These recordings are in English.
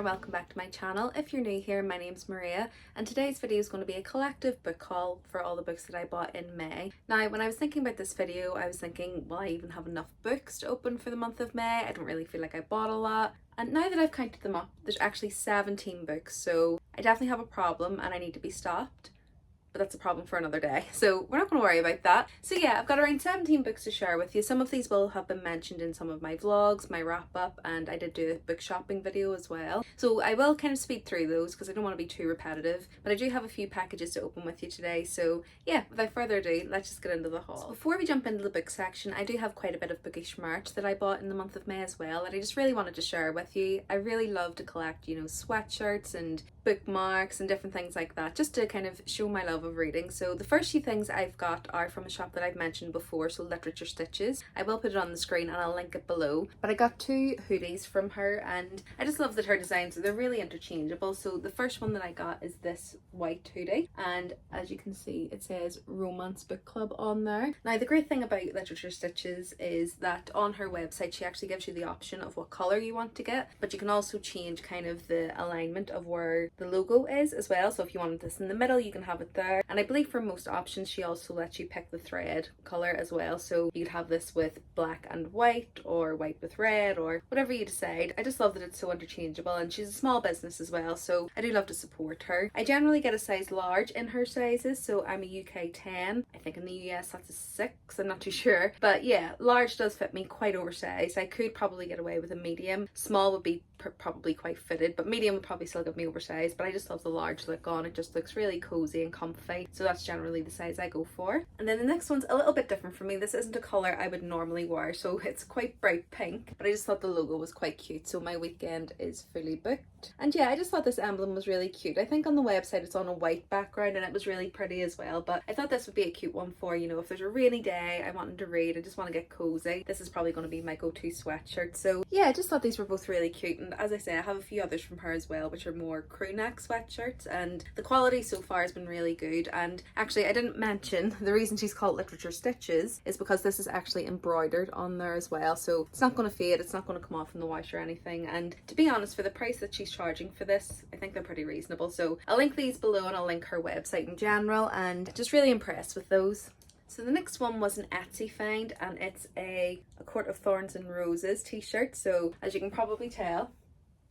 welcome back to my channel. If you're new here, my name's Maria and today's video is going to be a collective book haul for all the books that I bought in May. Now when I was thinking about this video, I was thinking, will I even have enough books to open for the month of May? I don't really feel like I bought a lot. And now that I've counted them up, there's actually 17 books, so I definitely have a problem and I need to be stopped. But that's a problem for another day, so we're not going to worry about that. So yeah, I've got around 17 books to share with you. Some of these will have been mentioned in some of my vlogs, my wrap up, and I did do a book shopping video as well. So I will kind of speed through those because I don't want to be too repetitive, but I do have a few packages to open with you today. So yeah, without further ado, let's just get into the haul. So before we jump into the book section, I do have quite a bit of Bookish merch that I bought in the month of May as well that I just really wanted to share with you. I really love to collect, you know, sweatshirts and bookmarks and different things like that, just to kind of show my love of reading. So the first few things I've got are from a shop that I've mentioned before, so Literature Stitches. I will put it on the screen and I'll link it below. But I got two hoodies from her and I just love that her designs, they're really interchangeable. So the first one that I got is this white hoodie, and as you can see it says Romance Book Club on there. Now the great thing about Literature Stitches is that on her website she actually gives you the option of what colour you want to get, but you can also change kind of the alignment of where the logo is as well. So if you wanted this in the middle, you can have it there. And I believe for most options she also lets you pick the thread colour as well, so you'd have this with black and white or white with red or whatever you decide. I just love that it's so interchangeable, and she's a small business as well, so I do love to support her. I generally get a size large in her sizes, so I'm a UK 10. I think in the US that's a 6, I'm not too sure, but yeah, large does fit me quite oversized. I could probably get away with a medium. Small would be probably quite fitted, but medium would probably still give me oversized. But I just love the large look on it, just looks really cozy and comfy, so that's generally the size I go for. And then the next one's a little bit different for me. This isn't a colour I would normally wear, so it's quite bright pink, but I just thought the logo was quite cute. So my weekend is fully booked, and yeah, I just thought this emblem was really cute. I think on the website it's on a white background and it was really pretty as well, but I thought this would be a cute one for, you know, if there's a rainy day, I wanted to read, I just want to get cozy. This is probably going to be my go-to sweatshirt. So yeah, I just thought these were both really cute, and as I say, I have a few others from her as well which are more crew neck sweatshirts, and the quality so far has been really good. And actually I didn't mention the reason she's called Literature Stitches is because this is actually embroidered on there as well, so it's not going to fade, it's not going to come off in the wash or anything. And to be honest, for the price that she's charging for this, I think they're pretty reasonable. So I'll link these below and I'll link her website in general, and just really impressed with those. So the next one was an Etsy find, and it's a Court of Thorns and Roses t-shirt. So as you can probably tell,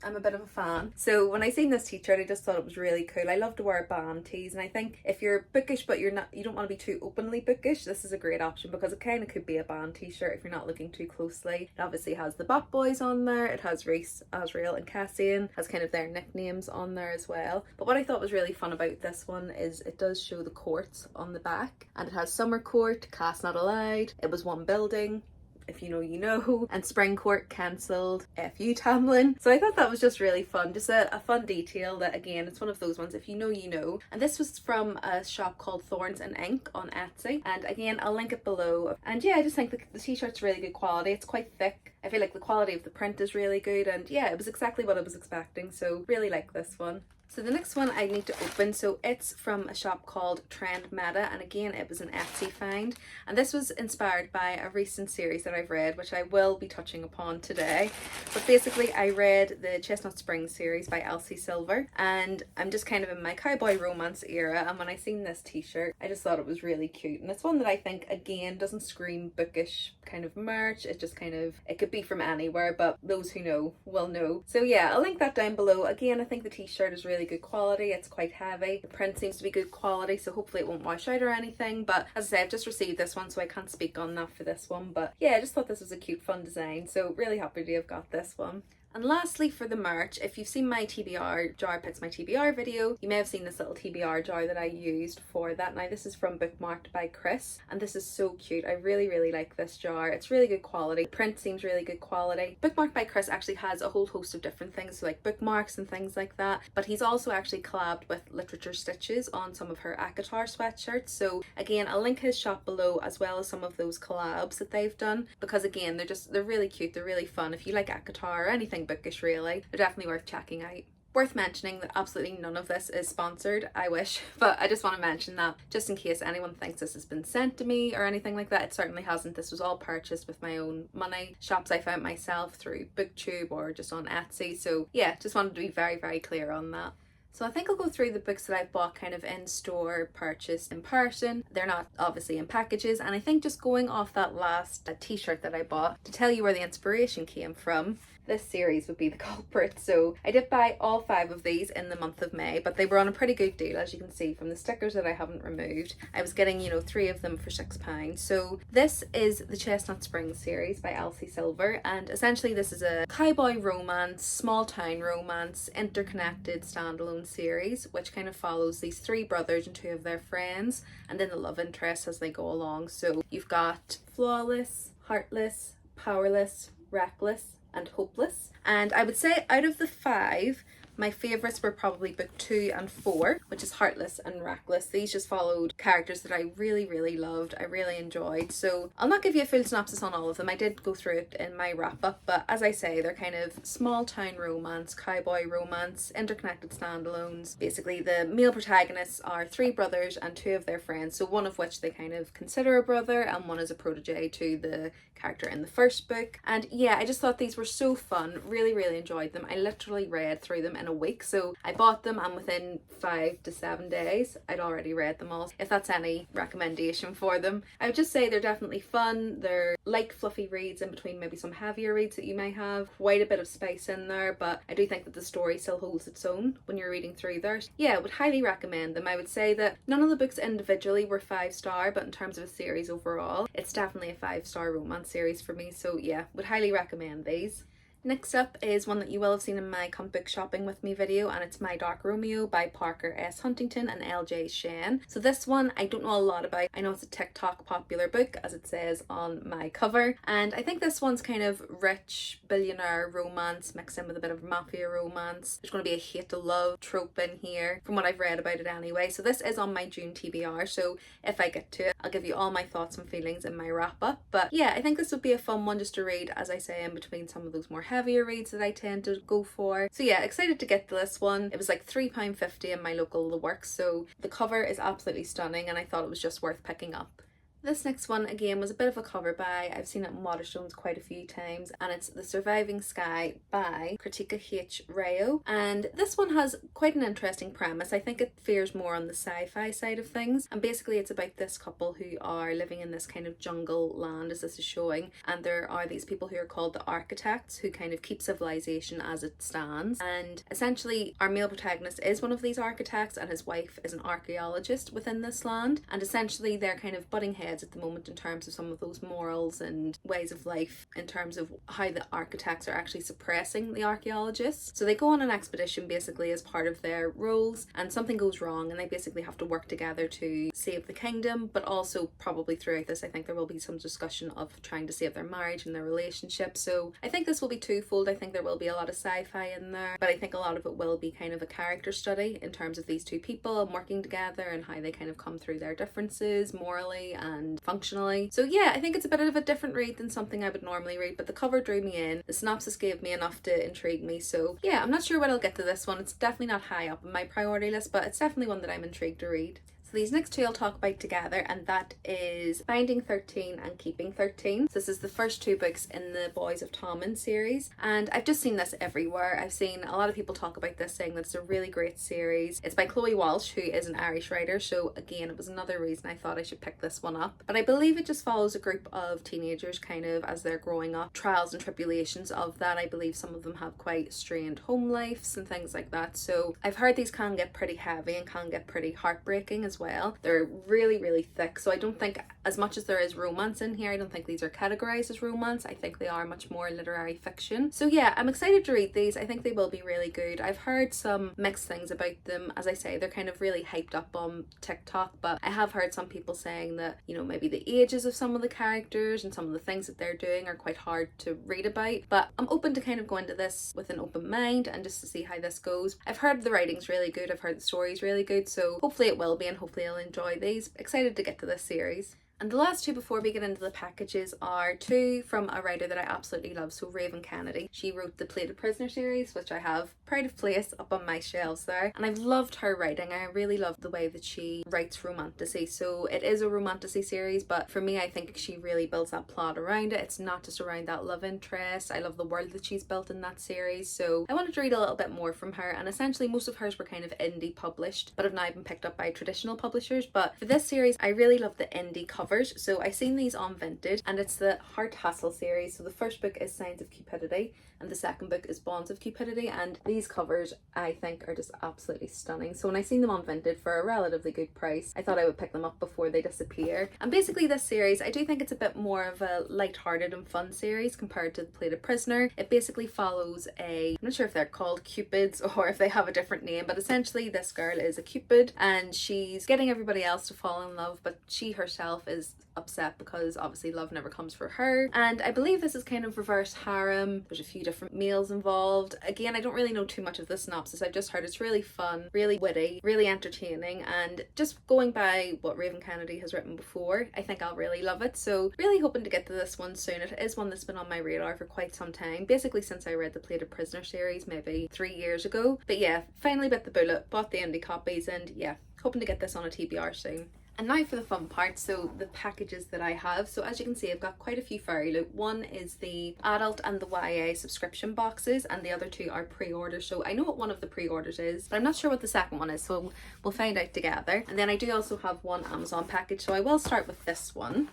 I'm a bit of a fan. So when I seen this t-shirt, I just thought it was really cool. I love to wear band tees, and I think if you're bookish but you don't want to be too openly bookish, this is a great option because it kind of could be a band t-shirt if you're not looking too closely. It obviously has the Batboys on there, it has Reese, Azrael and Cassian, has kind of their nicknames on there as well. But what I thought was really fun about this one is it does show the courts on the back, and it has Summer Court, Cast Not Allowed, It Was One Building, If You Know You Know, and Spring Court cancelled, F.U. Tamlin. So I thought that was just really fun, just a fun detail that, again, it's one of those ones, if you know you know. And this was from a shop called Thorns and Ink on Etsy, and again I'll link it below. And yeah, I just think the t-shirt's really good quality. It's quite thick. I feel like the quality of the print is really good, and yeah, it was exactly what I was expecting, so really like this one. So the next one I need to open, so it's from a shop called Trend Meta, and again it was an Etsy find, and this was inspired by a recent series that I've read, which I will be touching upon today. But basically I read the Chestnut Spring series by Elsie Silver, and I'm just kind of in my cowboy romance era, and when I seen this t-shirt I just thought it was really cute, and it's one that I think again doesn't scream bookish kind of merch. It just kind of, it could be from anywhere, but those who know will know. So yeah, I'll link that down below. Again, I think the t-shirt is really good quality. It's quite heavy. The print seems to be good quality, so hopefully it won't wash out or anything. But as I say, I've just received this one, so I can't speak on that for this one. But yeah, I just thought this was a cute, fun design, so really happy to have got this one. And lastly, for the merch, if you've seen my TBR Jar Picks My TBR video, you may have seen this little TBR jar that I used for that. Now this is from Bookmarked by Chris, and this is so cute. I really like this jar. It's really good quality. The print seems really good quality. Bookmarked by Chris actually has a whole host of different things, so like bookmarks and things like that, but he's also actually collabed with Literature Stitches on some of her ACOTAR sweatshirts. So again, I'll link his shop below as well as some of those collabs that they've done, because again, they're really cute, they're really fun. If you like ACOTAR or anything bookish really, they're definitely worth checking out. Worth mentioning that absolutely none of this is sponsored, I wish, but I just want to mention that just in case anyone thinks this has been sent to me or anything like that. It certainly hasn't. This was all purchased with my own money, shops I found myself through BookTube or just on Etsy. So yeah, just wanted to be very, very clear on that. So I think I'll go through the books that I've bought kind of in store, purchased in person. They're not obviously in packages, and I think just going off that last t-shirt that I bought to tell you where the inspiration came from, this series would be the culprit. So I did buy all 5 of these in the month of May, but they were on a pretty good deal, as you can see from the stickers that I haven't removed. I was getting, 3 of them for £6. So this is the Chestnut Spring series by Elsie Silver, and essentially this is a cowboy romance, small town romance, interconnected standalone series, which kind of follows these 3 brothers and 2 of their friends, and then the love interests as they go along. So you've got flawless, heartless, powerless, reckless, and hopeless. And I would say out of the 5, my favourites were probably book 2 and 4, which is Heartless and Reckless. These just followed characters that I really, really loved, I really enjoyed. So I'll not give you a full synopsis on all of them. I did go through it in my wrap up, but as I say, they're kind of small town romance, cowboy romance, interconnected standalones. Basically, the male protagonists are 3 brothers and 2 of their friends, so one of which they kind of consider a brother and one is a protege to the character in the first book. And yeah, I just thought these were so fun, really, really enjoyed them. I literally read through them in a week. So I bought them and within 5 to 7 days I'd already read them all. If that's any recommendation for them, I would just say they're definitely fun. They're like fluffy reads in between maybe some heavier reads that you may have. Quite a bit of space in there, but I do think that the story still holds its own when you're reading through there. Yeah, I would highly recommend them. I would say that none of the books individually were 5-star, but in terms of a series overall, it's definitely a 5-star romance series for me. So yeah, would highly recommend these. Next up is one that you will have seen in my Come Book Shopping With Me video, and it's My Dark Romeo by Parker S. Huntington and LJ Shen. So this one I don't know a lot about. I know it's a TikTok popular book, as it says on my cover, and I think this one's kind of rich billionaire romance mixed in with a bit of mafia romance. There's going to be a hate to love trope in here from what I've read about it anyway. So this is on my June TBR, so if I get to it I'll give you all my thoughts and feelings in my wrap up. But yeah, I think this would be a fun one just to read, as I say, in between some of those more heavier reads that I tend to go for. So yeah, excited to get to this one. It was like £3.50 in my local The Works, so the cover is absolutely stunning and I thought it was just worth picking up. This next one again was a bit of a cover buy. I've seen it in Waterstones quite a few times, and it's The Surviving Sky by Kritika H. Rayo. And this one has quite an interesting premise. I think it veers more on the sci-fi side of things, and basically it's about this couple who are living in this kind of jungle land, as this is showing, and there are these people who are called the architects who kind of keep civilization as it stands. And essentially our male protagonist is one of these architects and his wife is an archaeologist within this land, and essentially they're kind of butting heads at the moment in terms of some of those morals and ways of life, in terms of how the architects are actually suppressing the archaeologists. So they go on an expedition basically as part of their roles, and something goes wrong and they basically have to work together to save the kingdom. But also probably throughout this I think there will be some discussion of trying to save their marriage and their relationship. So I think this will be twofold. I think there will be a lot of sci-fi in there, but I think a lot of it will be kind of a character study in terms of these 2 people and working together and how they kind of come through their differences morally and functionally. So yeah, I think it's a bit of a different read than something I would normally read, but the cover drew me in. The synopsis gave me enough to intrigue me. So yeah, I'm not sure when I'll get to this one. It's definitely not high up on my priority list, but it's definitely one that I'm intrigued to read. So these next 2 I'll talk about together, and that is Finding 13 and Keeping 13. So this is the first 2 books in the Boys of Tommen series, and I've just seen this everywhere. I've seen a lot of people talk about this, saying that it's a really great series. It's by Chloe Walsh, who is an Irish writer, so again it was another reason I thought I should pick this one up. But I believe it just follows a group of teenagers kind of as they're growing up, trials and tribulations of that. I believe some of them have quite strained home lives and things like that. So I've heard these can get pretty heavy and can get pretty heartbreaking as well. They're really, really thick, so I don't think, as much as there is romance in here, I don't think these are categorized as romance. I think they are much more literary fiction. So yeah, I'm excited to read these. I think they will be really good. I've heard some mixed things about them. As I say, they're kind of really hyped up on TikTok, but I have heard some people saying that, maybe the ages of some of the characters and some of the things that they're doing are quite hard to read about. But I'm open to kind of go into this with an open mind and just to see how this goes. I've heard the writing's really good. I've heard the story's really good, so hopefully it will be, and hopefully I'll enjoy these. Excited to get to this series. And the last two before we get into the packages are two from a writer that I absolutely love, so Raven Kennedy. She wrote the Plated Prisoner series, which I have pride of place up on my shelves there, and I've loved her writing. I really love the way that she writes romantasy. So it is a romantasy series, but for me I think she really builds that plot around it. It's not just around that love interest. I love the world that she's built in that series, so I wanted to read a little bit more from her, and essentially most of hers were kind of indie published but have now been picked up by traditional publishers. But for this series I really love the indie covers. So I seen these on Vinted, and it's the Heart Hassle series. So the first book is Signs of Cupidity and the second book is Bonds of Cupidity, and these covers I think are just absolutely stunning. So when I seen them on Vinted for a relatively good price, I thought I would pick them up before they disappear. And basically this series, I do think it's a bit more of a light-hearted and fun series compared to The Plated Prisoner. It basically follows I'm not sure if they're called Cupids or if they have a different name, but essentially this girl is a Cupid and she's getting everybody else to fall in love, but she herself is upset because obviously love never comes for her. And I believe this is kind of reverse harem. There's a few different males involved. Again, I don't really know too much of the synopsis. I've just heard it's really fun, really witty, really entertaining, and just going by what Raven Kennedy has written before, I think I'll really love it. So really hoping to get to this one soon. It is one that's been on my radar for quite some time, basically since I read the Plated Prisoner series maybe 3 years ago. But yeah, finally bit the bullet, bought the indie copies, and yeah, hoping to get this on a TBR soon. And now for the fun part, so the packages that I have. So as you can see, I've got quite a few Fairy Loot. One is the adult and the YA subscription boxes, and the other two are pre-orders. So I know what one of the pre-orders is, but I'm not sure what the second one is, so we'll find out together. And then I do also have one Amazon package, so I will start with this one.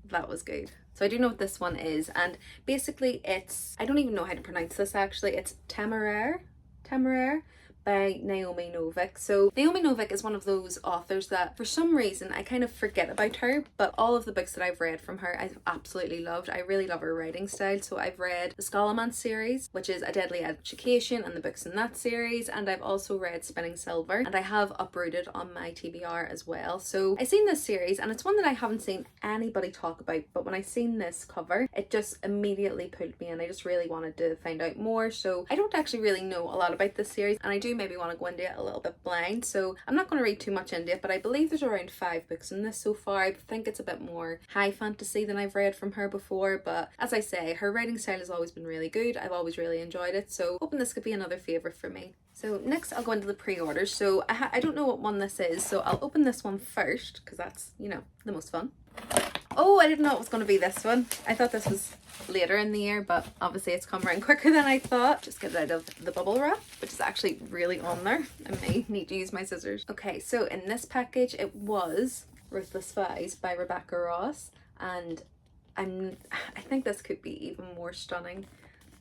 That was good. So I do know what this one is, and basically it's, I don't even know how to pronounce this actually, it's Temeraire by Naomi Novik. So Naomi Novik is one of those authors that for some reason I kind of forget about her, but all of the books that I've read from her I've absolutely loved. I really love her writing style. So I've read the Scholomance series, which is A Deadly Education, and the books in that series, and I've also read Spinning Silver, and I have Uprooted on my TBR as well. So I've seen this series and it's one that I haven't seen anybody talk about, but when I seen this cover it just immediately pulled me in. I just really wanted to find out more. So I don't actually really know a lot about this series, and I do maybe want to go into it a little bit blind, so I'm not going to read too much into it, but I believe there's around 5 books in this so far. I think it's a bit more high fantasy than I've read from her before, but as I say, her writing style has always been really good. I've always really enjoyed it, so hoping this could be another favourite for me. So next I'll go into the pre-orders. So I don't know what one this is, so I'll open this one first because that's, you know, the most fun. Oh, I didn't know it was going to be this one. I thought this was later in the year, but obviously it's come around quicker than I thought. Just get it out of the bubble wrap, which is actually really on there. I may need to use my scissors. Okay, so in this package it was Ruthless Spies by Rebecca Ross, and I think this could be even more stunning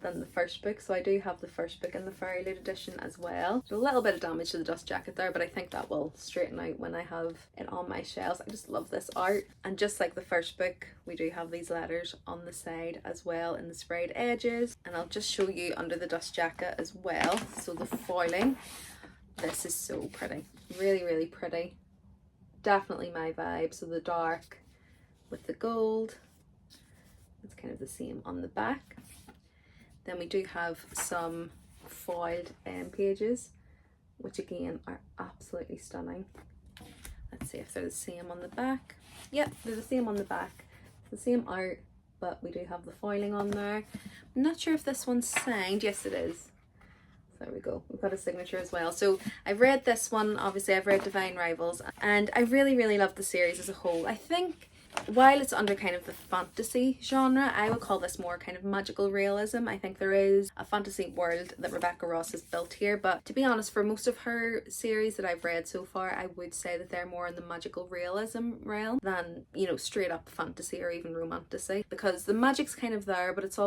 than the first book. So I do have the first book in the Fairy Loot edition as well. So a little bit of damage to the dust jacket there, but I think that will straighten out when I have it on my shelves. I just love this art, and just like the first book we do have these letters on the side as well in the sprayed edges, and I'll just show you under the dust jacket as well. So the foiling, this is so pretty, really pretty, definitely my vibe. So the dark with the gold, it's kind of the same on the back. Then we do have some foiled pages, which again are absolutely stunning. Let's see if they're the same on the back. Yep, they're the same on the back. It's the same art, but we do have the foiling on there. I'm not sure if this one's signed. Yes, it is. So there we go. We've got a signature as well. So I've read this one. Obviously, I've read Divine Rivals, and I really love the series as a whole. I think while it's under kind of the fantasy genre, I would call this more kind of magical realism. I think there is a fantasy world that Rebecca Ross has built here, but to be honest, for most of her series that I've read so far, I would say that they're more in the magical realism realm than, you know, straight up fantasy or even romantasy, because the magic's kind of there, but it's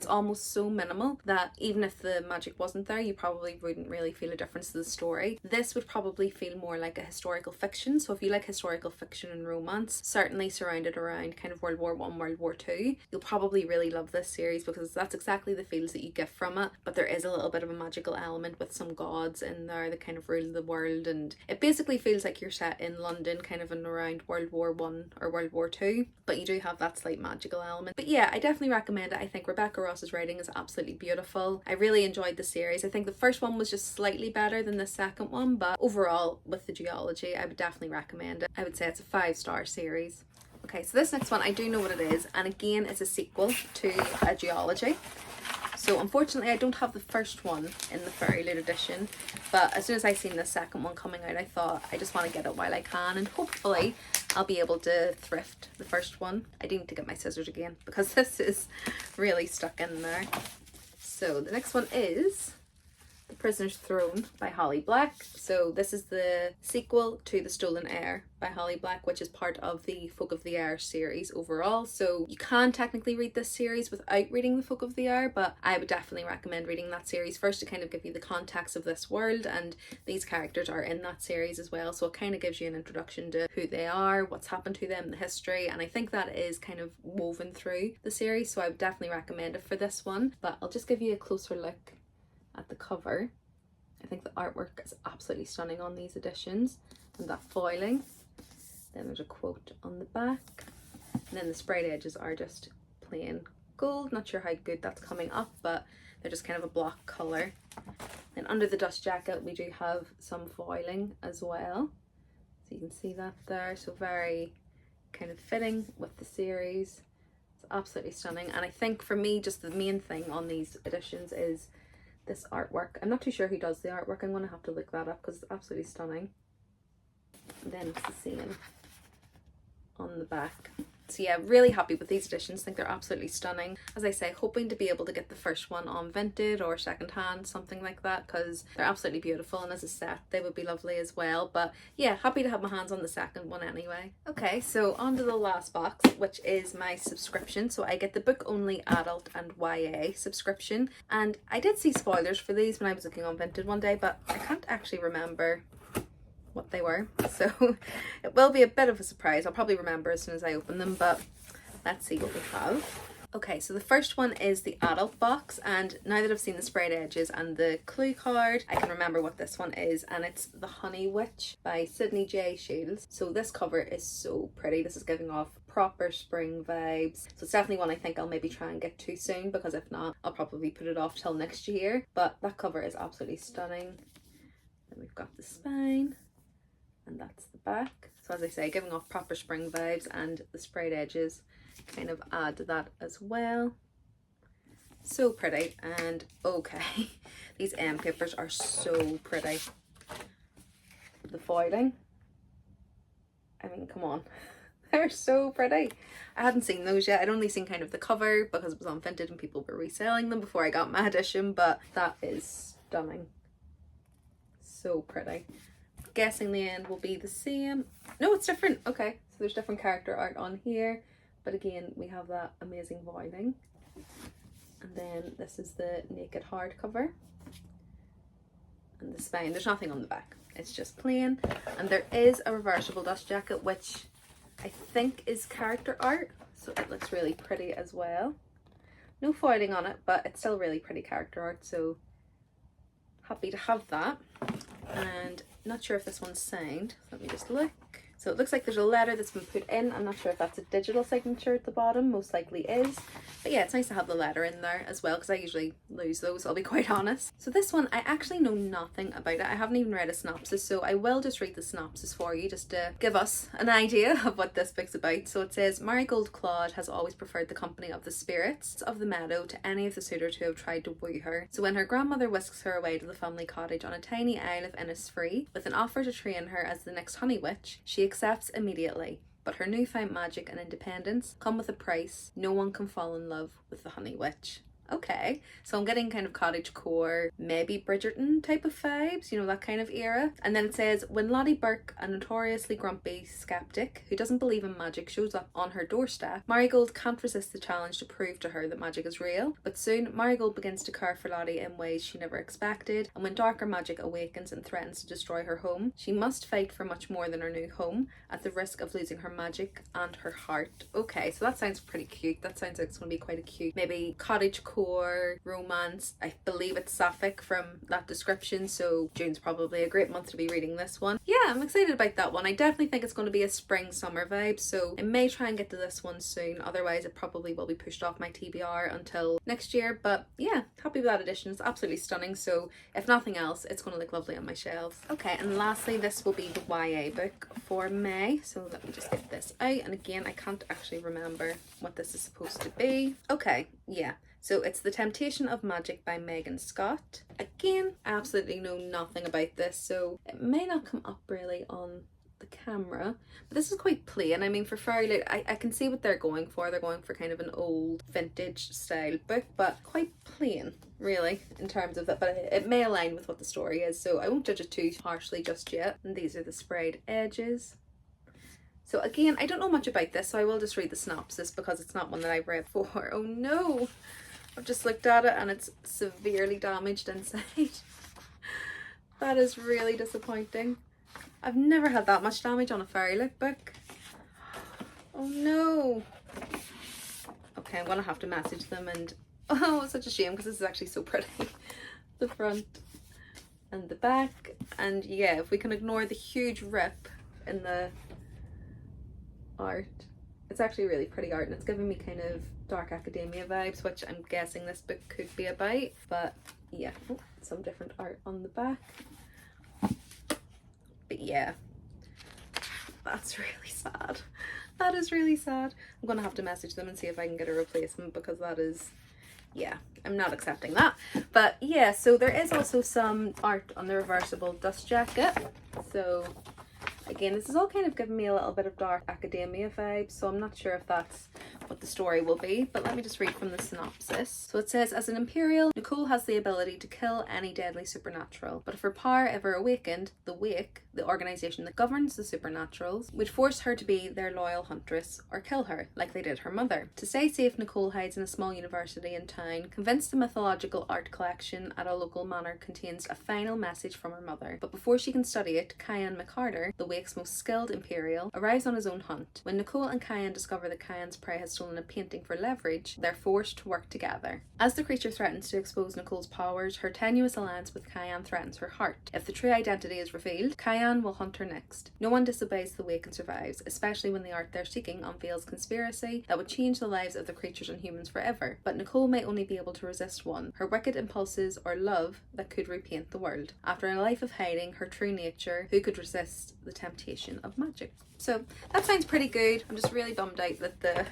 almost so minimal that even if the magic wasn't there, you probably wouldn't really feel a difference to the story. This would probably feel more like a historical fiction. So if you like historical fiction and romance, certainly surrounded around kind of World War One, World War Two. You'll probably really love this series because that's exactly the feels that you get from it, but there is a little bit of a magical element with some gods in there that kind of rule the world, and it basically feels like you're set in London kind of in around World War One or World War Two, but you do have that slight magical element. But yeah, I definitely recommend it. I think Rebecca Ross's writing is absolutely beautiful. I really enjoyed the series. I think the first one was just slightly better than the second one, but overall with the duology I would definitely recommend it. I would say it's a 5-star series. Okay, so this next one, I do know what it is, and again it's a sequel to a duology. So unfortunately I don't have the first one in the Fairy Loot edition, but as soon as I seen the second one coming out, I thought I just want to get it while I can, and hopefully I'll be able to thrift the first one. I do need to get my scissors again because this is really stuck in there. So the next one is The Prisoner's Throne by Holly Black. So this is the sequel to The Stolen Heir by Holly Black, which is part of the Folk of the Air series overall. So you can technically read this series without reading the Folk of the Air, but I would definitely recommend reading that series first to kind of give you the context of this world, and these characters are in that series as well, so it kind of gives you an introduction to who they are, what's happened to them, the history, and I think that is kind of woven through the series, so I would definitely recommend it for this one. But I'll just give you a closer look at the cover. I think the artwork is absolutely stunning on these editions, and that foiling. Then there's a quote on the back, and then the sprayed edges are just plain gold. Not sure how good that's coming up, but they're just kind of a block colour. Then under the dust jacket we do have some foiling as well, so you can see that there, so very kind of fitting with the series. It's absolutely stunning, and I think for me just the main thing on these editions is this artwork. I'm not too sure who does the artwork. I'm going to have to look that up because it's absolutely stunning. And then it's the same on the back. So yeah, really happy with these editions. I think they're absolutely stunning. As I say, hoping to be able to get the first one on Vinted or second hand, something like that, because they're absolutely beautiful, and as a set they would be lovely as well. But yeah, happy to have my hands on the second one anyway. Okay, so on to the last box, which is my subscription. So I get the book only adult and YA subscription, and I did see spoilers for these when I was looking on Vinted one day, but I can't actually remember what they were, so it will be a bit of a surprise. I'll probably remember as soon as I open them, but let's see what we have. Okay, so the first one is the adult box, and now that I've seen the sprayed edges and the clue card, I can remember what this one is, and it's The Honey Witch by Sydney J. Shields. So this cover is so pretty. This is giving off proper spring vibes, so it's definitely one I think I'll maybe try and get to soon, because if not I'll probably put it off till next year. But that cover is absolutely stunning. Then we've got the spine, and that's the back. So as I say, giving off proper spring vibes, and the sprayed edges kind of add to that as well. So pretty. And okay, these end papers are so pretty. The foiling, I mean, come on, they're so pretty. I hadn't seen those yet. I'd only seen kind of the cover because it was on Vinted and people were reselling them before I got my edition, but that is stunning. So pretty. Guessing the end will be the same. No, it's different. Okay, so there's different character art on here, but again we have that amazing foiling. And then this is the naked hardcover, and the spine. There's nothing on the back, it's just plain. And there is a reversible dust jacket, which I think is character art, so it looks really pretty as well. No foiling on it, but it's still really pretty character art, so happy to have that. And not sure if this one's signed, so let me just look. So it looks like there's a letter that's been put in. I'm not sure if that's a digital signature at the bottom, most likely is. But yeah, it's nice to have the letter in there as well, because I usually lose those, I'll be quite honest. So this one, I actually know nothing about it. I haven't even read a synopsis, so I will just read the synopsis for you, just to give us an idea of what this book's about. So it says, Marigold Claude has always preferred the company of the spirits of the meadow to any of the suitors who have tried to woo her. So when her grandmother whisks her away to the family cottage on a tiny isle of Innisfree with an offer to train her as the next honey witch, she accepts immediately. But her newfound magic and independence come with a price. No one can fall in love with the honey witch. Okay, so I'm getting kind of cottagecore, maybe Bridgerton type of vibes, you know, that kind of era. And then it says, when Lottie Burke, a notoriously grumpy skeptic who doesn't believe in magic, shows up on her doorstep, Marigold can't resist the challenge to prove to her that magic is real. But soon, Marigold begins to care for Lottie in ways she never expected, and when darker magic awakens and threatens to destroy her home, she must fight for much more than her new home, at the risk of losing her magic and her heart. Okay, so that sounds pretty cute. That sounds like it's going to be quite a cute, maybe cottagecore romance. I believe it's sapphic from that description, so June's probably a great month to be reading this one. Yeah, I'm excited about that one. I definitely think it's going to be a spring summer vibe, so I may try and get to this one soon. Otherwise it probably will be pushed off my TBR until next year. But yeah, happy with that edition. It's absolutely stunning, so if nothing else, it's going to look lovely on my shelves. Okay, and lastly, this will be the YA book for May, so let me just get this out. And again, I can't actually remember what this is supposed to be. Okay, yeah, so it's The Temptation of Magic by Megan Scott. Again, I absolutely know nothing about this, so it may not come up really on the camera, but this is quite plain. I mean, for fairy, I can see what they're going for. They're going for kind of an old vintage style book, but quite plain really in terms of that, but it may align with what the story is, so I won't judge it too harshly just yet. And these are the sprayed edges. So again, I don't know much about this, so I will just read the synopsis because it's not one that I've read before. Oh no, I've just looked at it and it's severely damaged inside. That is really disappointing. I've never had that much damage on a fairy book. Oh no. Okay, I'm gonna have to message them, and oh, it's such a shame because this is actually so pretty. The front and the back, and yeah, if we can ignore the huge rip in the art, it's actually really pretty art, and it's giving me kind of dark academia vibes, which I'm guessing this book could be about. But yeah, some different art on the back. But yeah, that's really sad. That is really sad. I'm gonna have to message them and see if I can get a replacement, because that is, yeah, I'm not accepting that. But yeah, so there is also some art on the reversible dust jacket. So again, this is all kind of giving me a little bit of dark academia vibes, so I'm not sure if that's what the story will be, but let me just read from the synopsis. So it says, as an Imperial, Nicole has the ability to kill any deadly supernatural, but if her power ever awakened, the Wake, the organisation that governs the supernaturals, would force her to be their loyal huntress or kill her, like they did her mother. To stay safe, Nicole hides in a small university in town, convinced the mythological art collection at a local manor contains a final message from her mother. But before she can study it, Cyan McCarter, the Wake's most skilled Imperial, arrives on his own hunt. When Nicole and Cyan discover that Cyan's prey has stolen a painting for leverage, they're forced to work together. As the creature threatens to expose Nicole's powers, her tenuous alliance with Cyan threatens her heart. If the true identity is revealed, Cyan will hunt her next. No one disobeys the Wake and survives, especially when the art they're seeking unveils conspiracy that would change the lives of the creatures and humans forever. But Nicole may only be able to resist one, her wicked impulses or love that could repaint the world. After a life of hiding her true nature, who could resist the temptation of magic? So that sounds pretty good. I'm just really bummed out that the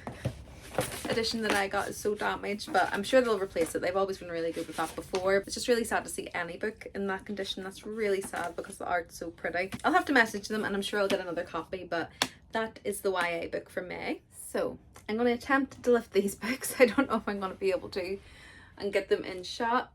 edition that I got is so damaged, but I'm sure they'll replace it. They've always been really good with that before. It's just really sad to see any book in that condition. That's really sad because the art's so pretty. I'll have to message them and I'm sure I'll get another copy, but that is the YA book for May. So I'm going to attempt to lift these books. I don't know if I'm going to be able to and get them in shot.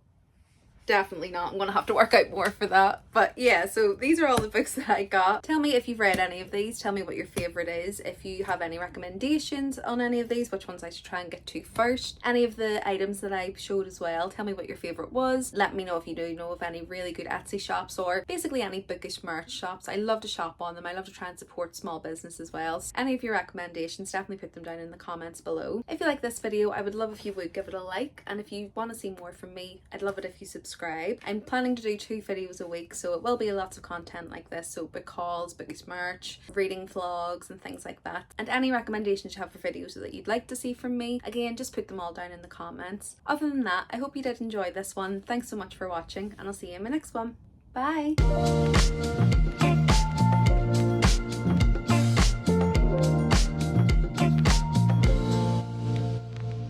Definitely not. I'm gonna have to work out more for that. But yeah, so these are all the books that I got. Tell me if you've read any of these. Tell me what your favorite is. If you have any recommendations on any of these, which ones I should try and get to first. Any of the items that I showed as well. Tell me what your favorite was. Let me know if you do know of any really good Etsy shops or basically any Bookish merch shops. I love to shop on them. I love to try and support small business as well. So any of your recommendations, definitely put them down in the comments below. If you like this video, I would love if you would give it a like, and if you want to see more from me, I'd love it if you subscribe. I'm planning to do 2 videos a week, so it will be lots of content like this, so book hauls, Bookish merch, reading vlogs and things like that. And any recommendations you have for videos that you'd like to see from me, again, just put them all down in the comments. Other than that, I hope you did enjoy this one. Thanks so much for watching, and I'll see you in my next one. Bye!